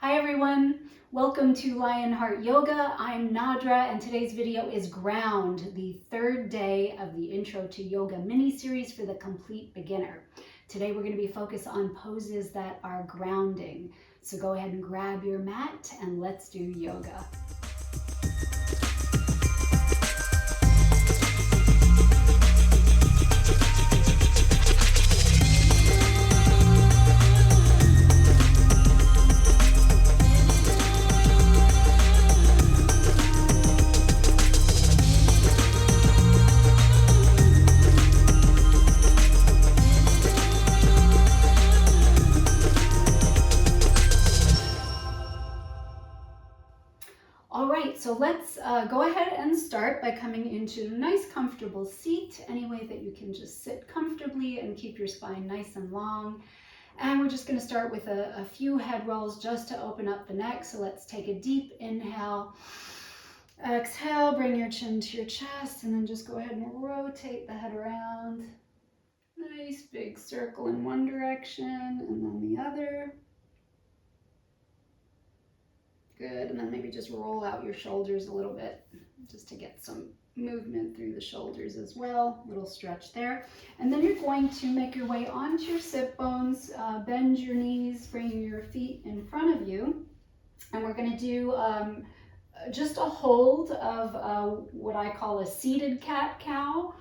Hi everyone, welcome to Lionheart Yoga. I'm Nadra and today's video is Ground, the third day of the Intro to Yoga mini-series for the complete beginner. Today we're going to be focused on poses that are grounding. So go ahead and grab your mat and let's do yoga. So let's go ahead and start by coming into a nice comfortable seat, any way that you can just sit comfortably and keep your spine nice and long. And we're just going to start with a few head rolls just to open up the neck. So let's take a deep inhale. Exhale, bring your chin to your chest, and then just go ahead and rotate the head around. Nice big circle in one direction and then the other. Good, and then maybe just roll out your shoulders a little bit just to get some movement through the shoulders as well. Little stretch there. And then you're going to make your way onto your sit bones, bend your knees, bring your feet in front of you. And we're going to do just a hold of what I call a seated cat-cow.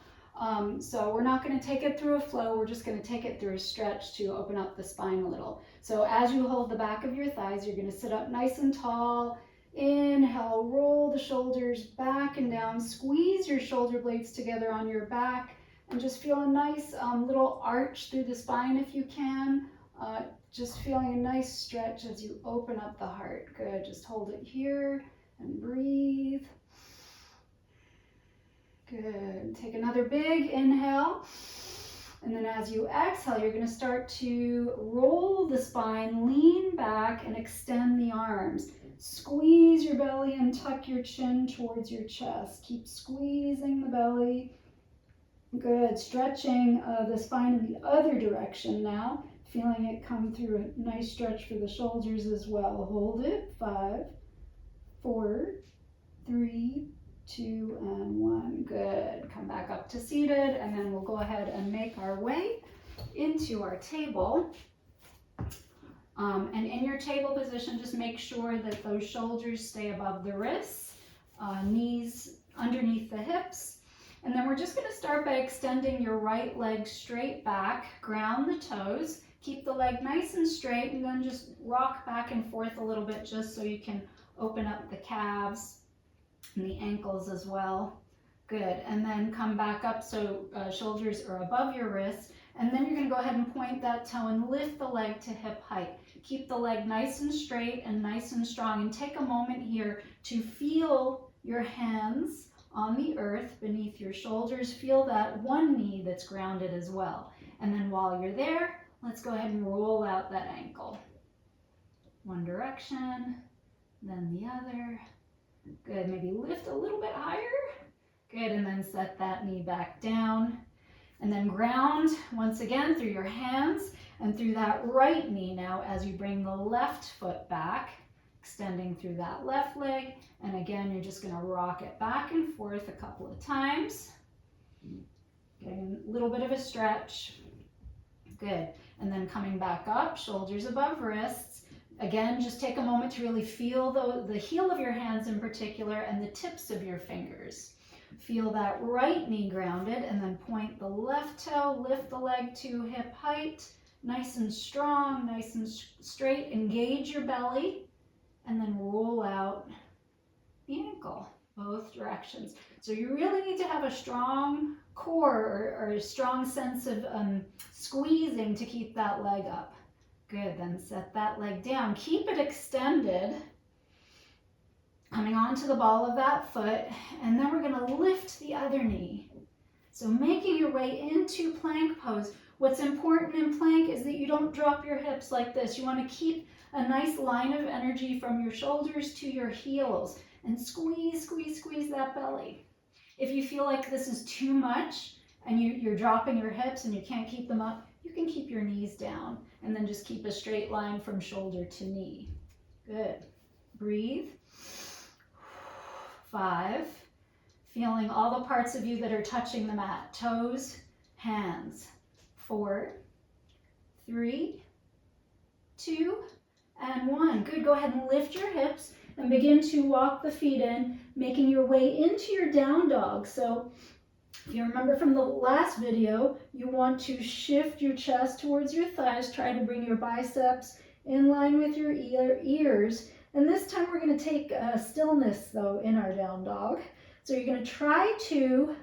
So we're not going to take it through a flow, we're just going to take it through a stretch to open up the spine a little. So as you hold the back of your thighs, you're going to sit up nice and tall. Inhale, roll the shoulders back and down, squeeze your shoulder blades together on your back, and just feel a nice little arch through the spine if you can. Just feeling a nice stretch as you open up the heart. Good, just hold it here and breathe. Good. Take another big inhale. And then as you exhale, you're going to start to roll the spine, lean back, and extend the arms. Squeeze your belly and tuck your chin towards your chest. Keep squeezing the belly. Good. Stretching the spine in the other direction now. Feeling it come through a nice stretch for the shoulders as well. Hold it. 5, 4, 3, 2, and 1. Good. Come back up to seated, and then we'll go ahead and make our way into our table. And in your table position, just make sure that those shoulders stay above the wrists, knees underneath the hips. And then we're just going to start by extending your right leg straight back, ground the toes, keep the leg nice and straight, and then just rock back and forth a little bit just so you can open up the calves and the ankles as well. Good. And then come back up so shoulders are above your wrists. And then you're going to go ahead and point that toe and lift the leg to hip height. Keep the leg nice and straight and nice and strong. And take a moment here to feel your hands on the earth beneath your shoulders. Feel that one knee that's grounded as well. And then while you're there, let's go ahead and roll out that ankle. One direction, then the other. Good, maybe lift a little bit higher. Good, and then set that knee back down. And then ground once again through your hands and through that right knee now as you bring the left foot back, extending through that left leg. And again, you're just gonna rock it back and forth a couple of times. Getting a little bit of a stretch. Good, and then coming back up, shoulders above wrists. Again, just take a moment to really feel the heel of your hands in particular and the tips of your fingers. Feel that right knee grounded, and then point the left toe, lift the leg to hip height, nice and strong, nice and straight. Engage your belly, and then roll out the ankle, both directions. So you really need to have a strong core or a strong sense of squeezing to keep that leg up. Good, then set that leg down. Keep it extended, coming onto the ball of that foot, and then we're going to lift the other knee. So making your way into plank pose. What's important in plank is that you don't drop your hips like this. You want to keep a nice line of energy from your shoulders to your heels and squeeze, squeeze, squeeze that belly. If you feel like this is too much and you're dropping your hips and you can't keep them up, you can keep your knees down and then just keep a straight line from shoulder to knee. Good. Breathe. 5. Feeling all the parts of you that are touching the mat. Toes, hands. 4, 3, 2, and 1. Good. Go ahead and lift your hips and begin to walk the feet in, making your way into your down dog. So if you remember from the last video, you want to shift your chest towards your thighs. Try to bring your biceps in line with your ears. And this time we're going to take stillness, though, in our down dog. So you're going to try to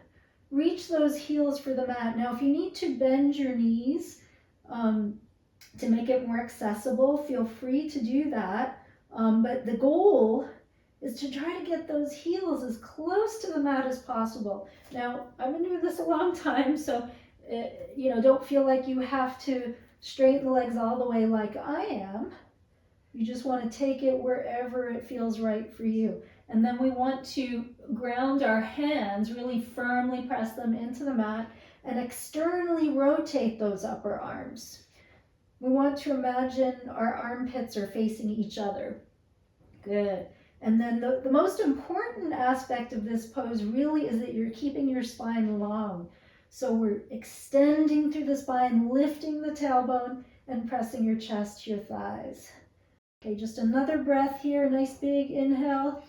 reach those heels for the mat. Now, if you need to bend your knees to make it more accessible, feel free to do that. But the goal is to try to get those heels as close to the mat as possible. Now, I've been doing this a long time, so don't feel like you have to straighten the legs all the way like I am. You just want to take it wherever it feels right for you. And then we want to ground our hands, really firmly press them into the mat, and externally rotate those upper arms. We want to imagine our armpits are facing each other. Good. And then the most important aspect of this pose really is that you're keeping your spine long. So we're extending through the spine, lifting the tailbone, and pressing your chest to your thighs. Okay, just another breath here. Nice big inhale.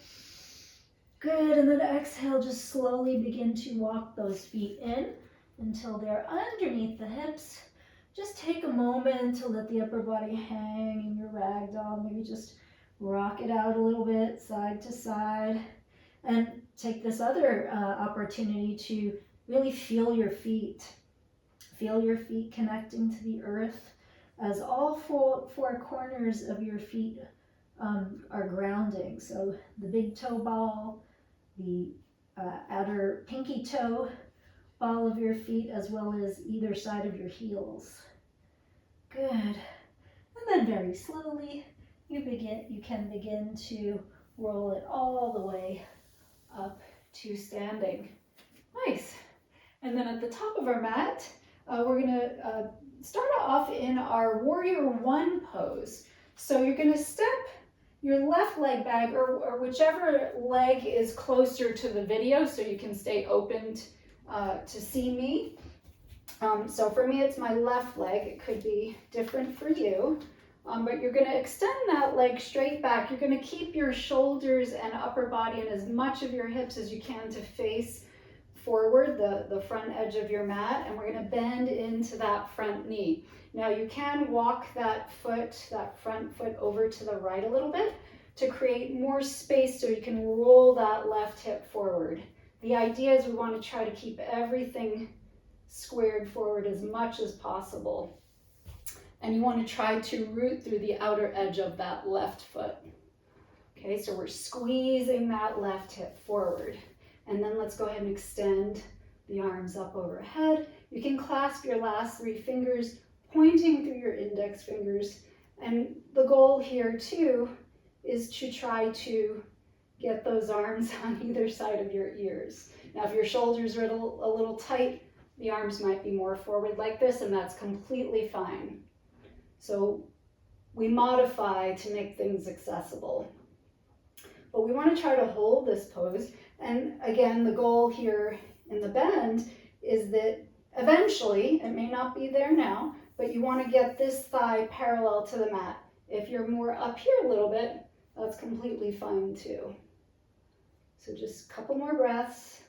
Good, and then exhale, just slowly begin to walk those feet in until they're underneath the hips. Just take a moment to let the upper body hang in your ragdoll. Maybe just rock it out a little bit, side to side. And take this other opportunity to really feel your feet. Feel your feet connecting to the earth as all four corners of your feet are grounding. So the big toe ball, the outer pinky toe ball of your feet, as well as either side of your heels. Good. And then very slowly, you can begin to roll it all the way up to standing. Nice. And then at the top of our mat, we're going to start off in our Warrior One pose. So you're going to step your left leg back, or whichever leg is closer to the video so you can stay open to see me. So for me, it's my left leg. It could be different for you. But you're going to extend that leg straight back. You're going to keep your shoulders and upper body and as much of your hips as you can to face forward, the front edge of your mat, and we're going to bend into that front knee. Now you can walk that front foot over to the right a little bit to create more space so you can roll that left hip forward. The idea is we want to try to keep everything squared forward as much as possible. And you want to try to root through the outer edge of that left foot. Okay, so we're squeezing that left hip forward. And then let's go ahead and extend the arms up overhead. You can clasp your last 3 fingers, pointing through your index fingers. And the goal here too is to try to get those arms on either side of your ears. Now, if your shoulders are a little tight, the arms might be more forward like this, and that's completely fine. So we modify to make things accessible. But we want to try to hold this pose. And again, the goal here in the bend is that eventually, it may not be there now, but you want to get this thigh parallel to the mat. If you're more up here a little bit, that's completely fine too. So just a couple more breaths.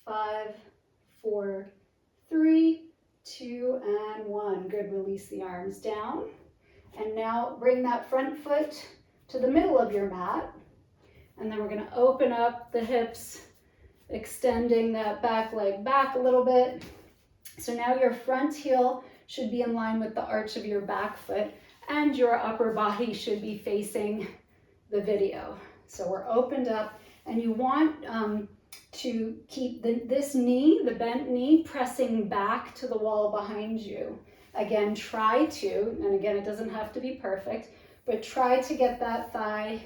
5, 4, 3, 2, and 1. Good, release the arms down. And now bring that front foot to the middle of your mat. And then we're going to open up the hips, extending that back leg back a little bit. So now your front heel should be in line with the arch of your back foot, and your upper body should be facing the video. So we're opened up, and you want to keep this knee, the bent knee, pressing back to the wall behind you. Again, try to, and again, it doesn't have to be perfect, but try to get that thigh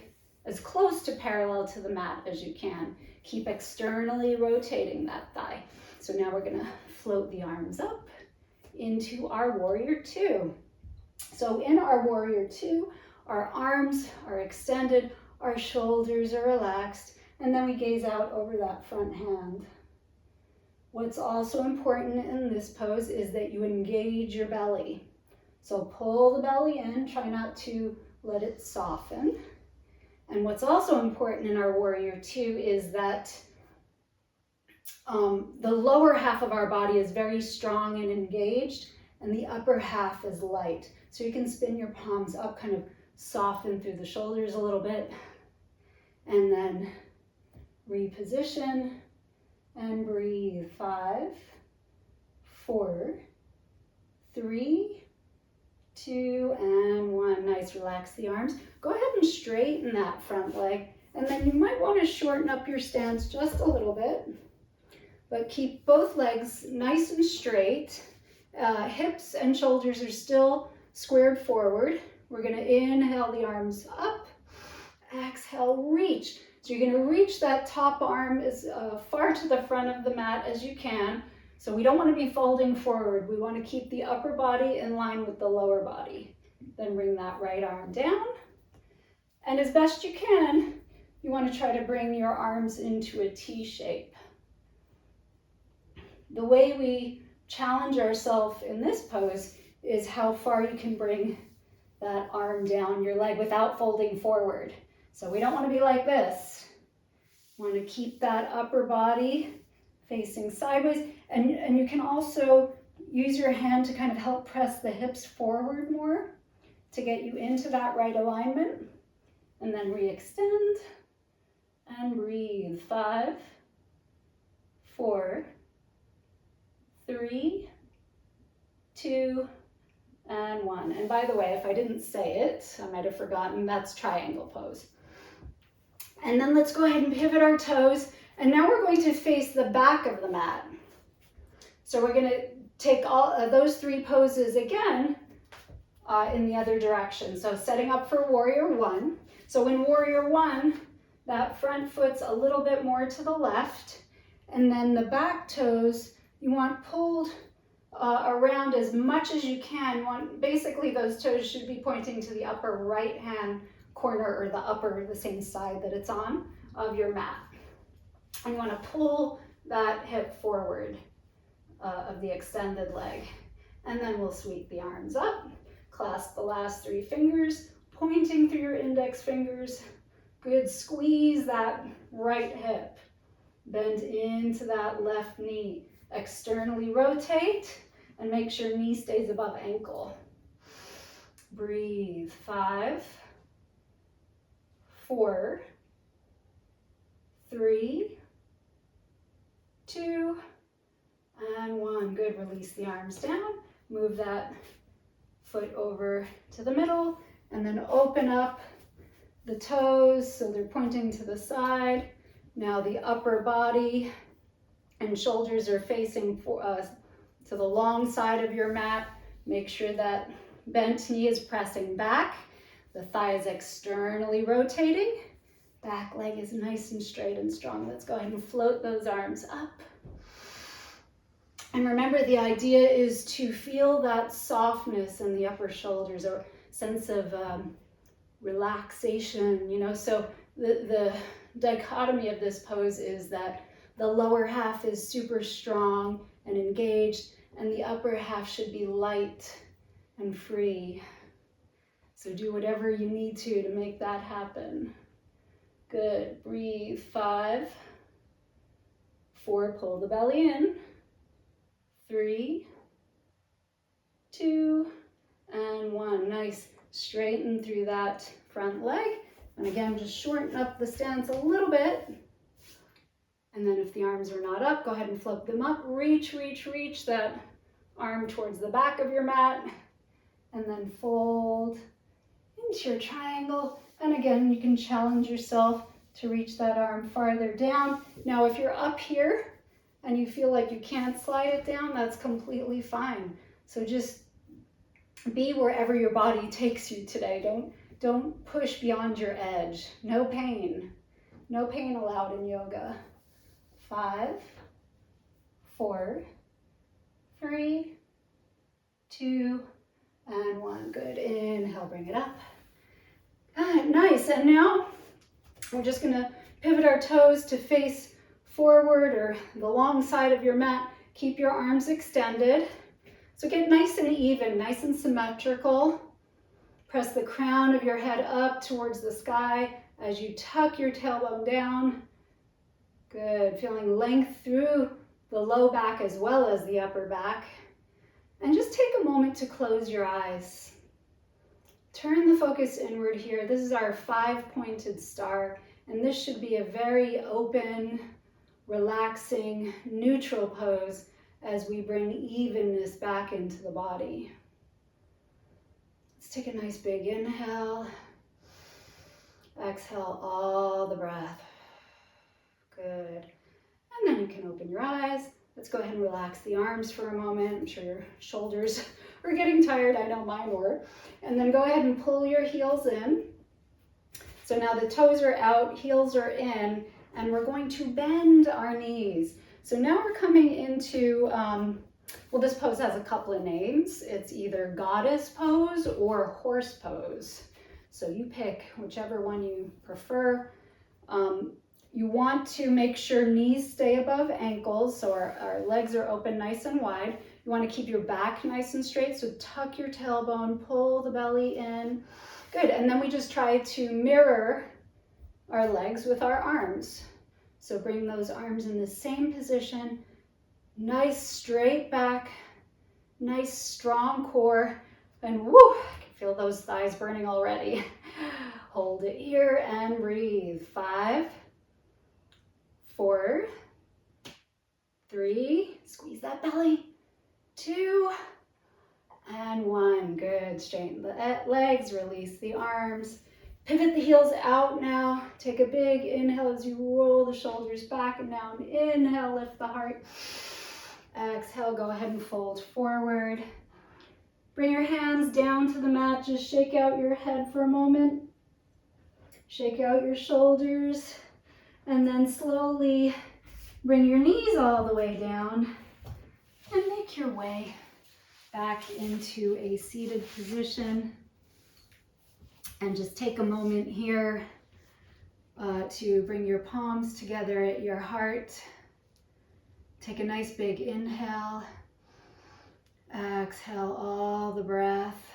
as close to parallel to the mat as you can. Keep externally rotating that thigh. So now we're going to float the arms up into our Warrior Two. So in our Warrior Two, Our arms are extended, our shoulders are relaxed, and then we gaze out over that front hand. What's also important in this pose is that you engage your belly. So pull the belly in, try not to let it soften. And what's also important in our warrior two is that the lower half of our body is very strong and engaged, and the upper half is light. So you can spin your palms up, kind of soften through the shoulders a little bit, and then reposition and breathe. 5, 4, 3, 2, and 1. Nice, relax the arms. Go ahead and straighten that front leg, and then you might want to shorten up your stance just a little bit, but keep both legs nice and straight. Hips and shoulders are still squared forward. We're going to inhale the arms up, exhale, reach. So you're going to reach that top arm as far to the front of the mat as you can. So we don't want to be folding forward. We want to keep the upper body in line with the lower body. Then bring that right arm down. And as best you can, you want to try to bring your arms into a T shape. The way we challenge ourselves in this pose is how far you can bring that arm down your leg without folding forward. So we don't want to be like this. We want to keep that upper body facing sideways. And you can also use your hand to kind of help press the hips forward more to get you into that right alignment. And then re-extend and breathe. 5, 4, 3, 2, and 1. And by the way, if I didn't say it, I might have forgotten, that's triangle pose. And then let's go ahead and pivot our toes. And now we're going to face the back of the mat. So we're going to take all those 3 poses again in the other direction. So setting up for warrior 1. So in warrior 1, that front foot's a little bit more to the left. And then the back toes, you want pulled around as much as you can. You want, basically those toes should be pointing to the upper right hand corner, or the same side that it's on, of your mat. And you want to pull that hip forward of the extended leg. And then we'll sweep the arms up, clasp the last 3 fingers, pointing through your index fingers. Good, squeeze that right hip. Bend into that left knee. Externally rotate and make sure knee stays above ankle. Breathe. 5, 4, 3, 2, and 1. Good. Release the arms down. Move that foot over to the middle, and then open up the toes so they're pointing to the side. Now the upper body and shoulders are facing to the long side of your mat. Make sure that bent knee is pressing back. The thigh is externally rotating. Back leg is nice and straight and strong. Let's go ahead and float those arms up. And remember, the idea is to feel that softness in the upper shoulders, or sense of relaxation, you know. So the dichotomy of this pose is that the lower half is super strong and engaged, and the upper half should be light and free. So do whatever you need to make that happen. Good. Breathe. 5, 4, pull the belly in. 3, 2, and 1. Nice. Straighten through that front leg. And again, just shorten up the stance a little bit. And then if the arms are not up, go ahead and flip them up. Reach, reach, reach that arm towards the back of your mat. And then fold into your triangle. And again, you can challenge yourself to reach that arm farther down. Now, if you're up here and you feel like you can't slide it down, that's completely fine. So just be wherever your body takes you today. Don't push beyond your edge. No pain. No pain allowed in yoga. 5, 4, 3, 2, and 1. Good. Inhale, bring it up. Nice, and now we're just gonna pivot our toes to face forward or the long side of your mat. Keep your arms extended. So get nice and even, nice and symmetrical. Press the crown of your head up towards the sky as you tuck your tailbone down. Good, feeling length through the low back as well as the upper back. And just take a moment to close your eyes. Turn the focus inward here. This is our 5-pointed star, and this should be a very open, relaxing, neutral pose as we bring evenness back into the body. Let's take a nice big inhale. Exhale all the breath. Good. And then you can open your eyes. Let's go ahead and relax the arms for a moment. I'm sure your shoulders are getting tired. I know mine were. And then go ahead and pull your heels in. So now the toes are out, heels are in, and we're going to bend our knees. So now we're coming into, well, this pose has a couple of names. It's either goddess pose or horse pose. So you pick whichever one you prefer. You want to make sure knees stay above ankles, so our legs are open nice and wide. You want to keep your back nice and straight, so tuck your tailbone, pull the belly in. Good, and then we just try to mirror our legs with our arms. So bring those arms in the same position. Nice straight back, nice strong core, and woo, I can feel those thighs burning already. Hold it here and breathe. 5, 4, 3, squeeze that belly, 2, and 1. Good, straighten the legs, release the arms. Pivot the heels out now. Take a big inhale as you roll the shoulders back and down. Inhale, lift the heart. Exhale, go ahead and fold forward. Bring your hands down to the mat. Just shake out your head for a moment. Shake out your shoulders. And then slowly bring your knees all the way down and make your way back into a seated position. And just take a moment here to bring your palms together at your heart. Take a nice big inhale. Exhale all the breath.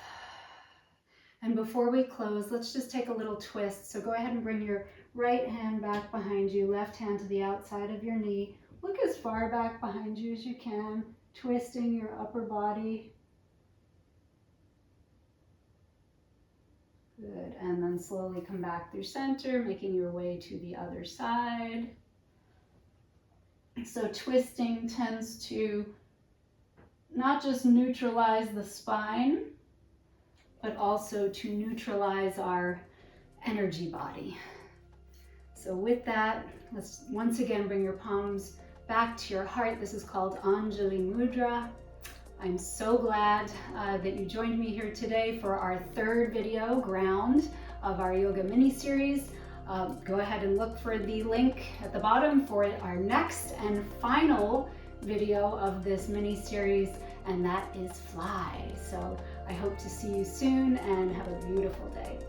And before we close, let's just take a little twist. So go ahead and bring your right hand back behind you, left hand to the outside of your knee. Look as far back behind you as you can, twisting your upper body. Good, and then slowly come back through center, making your way to the other side. So twisting tends to not just neutralize the spine, but also to neutralize our energy body. So with that, let's once again bring your palms back to your heart. This is called Anjali Mudra. I'm so glad that you joined me here today for our third video, Ground, of our yoga mini-series. Go ahead and look for the link at the bottom for our next and final video of this mini-series, and that is Fly. So I hope to see you soon and have a beautiful day.